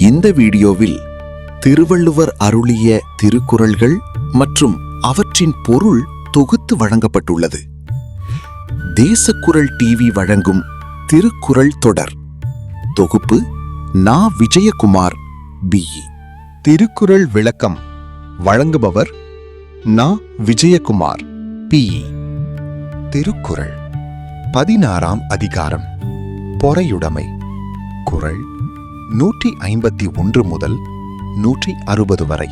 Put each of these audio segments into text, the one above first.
இந்த வீடியோவில் திருவள்ளுவர் அருளிய திருக்குறள்கள் மற்றும் அவற்றின் பொருள் தொகுத்து வழங்கப்பட்டுள்ளது. தேசக்குறள் டிவி வழங்கும் திருக்குறள் தொடர் தொகுப்பு நா. விஜயகுமார் BE. திருக்குறள் விளக்கம் வழங்குபவர் நா. விஜயகுமார் PE. திருக்குறள் 16ஆம் அதிகாரம் பொறையுடைமை. குறள் 151 முதல் 160 வரை.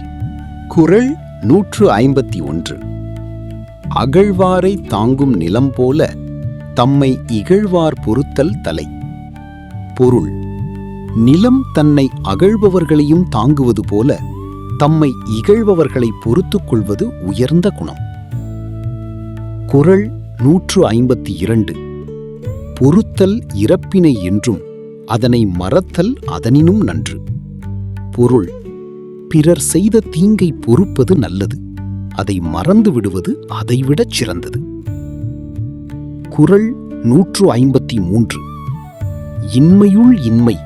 குறள் 151. அகழ்வாரை தாங்கும் நிலம் போல தம்மை இகழ்வார் பொறுத்தல் தலை. பொருள்: நிலம் தன்னை அகழ்பவர்களையும் தாங்குவது போல தம்மை இகழ்பவர்களை பொறுத்துக் கொள்வது உயர்ந்த குணம். குறள் 152. பொறுத்தல் இறப்பினை என்றும் அதனை மறத்தல் அதனினும் நன்று. பொருள்: பிறர் செய்த தீங்கை பொறுப்பது நல்லது, அதை மறந்து விடுவது அதைவிடச் சிறந்தது. குறள் 153. இன்மையுள் இன்மை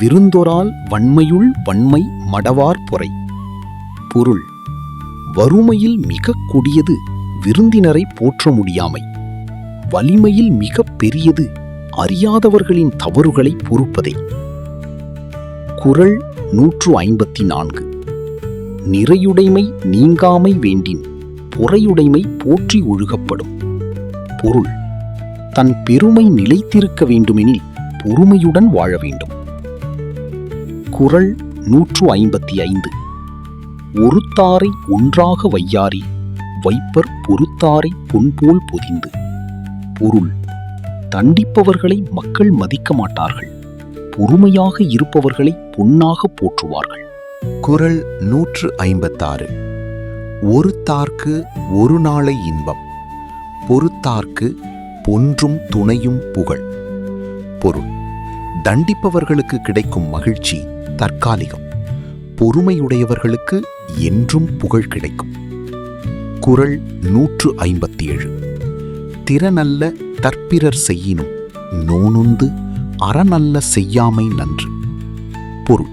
விருந்தொரால் வன்மையுள் வன்மை மடவார் பொறை. பொருள்: வறுமையில் மிகக் கொடியது விருந்தினரை போற்ற முடியாமை, வலிமையில் மிகப் பெரியது அறியாதவர்களின் தவறுகளை பொறுப்பதே. குறள் 154. நிறையுடைமை நீங்காமை வேண்டின் பொறையுடைமை போற்றி ஒழுகப்படும். பொருள்: தன் பெருமை நிலைத்திருக்க வேண்டுமெனில் பொறுமையுடன் வாழ வேண்டும். குறள் 155. ஒருத்தாரை ஒன்றாக வையாரி வைப்பர் பொறுத்தாரை பொன்போல் பொதிந்து. பொருள்: தண்டிப்பவர்களை மக்கள் மதிக்க மாட்டார்கள், பொறுமையாக இருப்பவர்களை பொன்னாக போற்றுவார்கள். குறள் 156. ஒருத்தார்க்கு ஒரு நாளை இன்பம், பொறுத்தார்க்கு பொன்றும் துணையும் புகழ். பொருள்: தண்டிப்பவர்களுக்கு கிடைக்கும் மகிழ்ச்சி தற்காலிகம், பொறுமையுடையவர்களுக்கு என்றும் புகழ் கிடைக்கும். குறள் 157. திறனல்ல தற்பிறர் செய்யினும் நோனுந்து அறனல்ல செய்யாமை நன்று. பொருள்: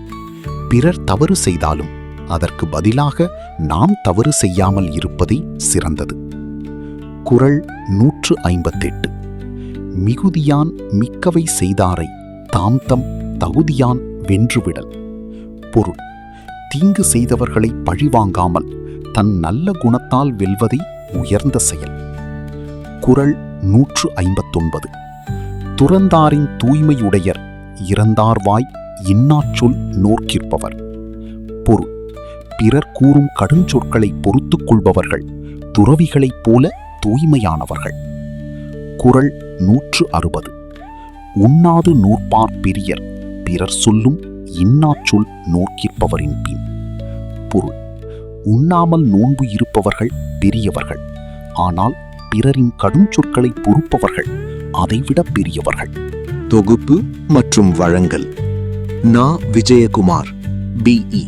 பிறர் தவறு செய்தாலும் அதற்கு பதிலாக நாம் தவறு செய்யாமல் இருப்பதே சிறந்தது. குறள் 158. மிகுதியான் மிக்கவை செய்தாரை தாம் தம் தகுதியான் வென்றுவிடல். பொருள்: தீங்கு செய்தவர்களை பழிவாங்காமல் தன் நல்ல குணத்தால் வெல்வதை உயர்ந்த செயல். குறள் 159. துறந்தாரின் தூய்மையுடையர் இறந்தார்வாய் இன்னாச்சொல் நோக்கிற்பவர். பொருள்: பிறர் கூறும் கடுஞ்சொற்களை பொறுத்துக் கொள்பவர்கள் துறவிகளைப் போல தூய்மையானவர்கள். குறள் 160. உண்ணாது நூற்பார் பெரியர் பிறர் சொல்லும் இன்னாச்சொல் நோக்கிற்பவரின் பின். பொருள்: உண்ணாமல் நோன்பு இருப்பவர்கள் பெரியவர்கள், ஆனால் பிறரின் கடும் சொற்களை பொறுப்பவர்கள் அதைவிட பெரியவர்கள். தொகுப்பு மற்றும் வழங்கல் நா. விஜயகுமார் BE.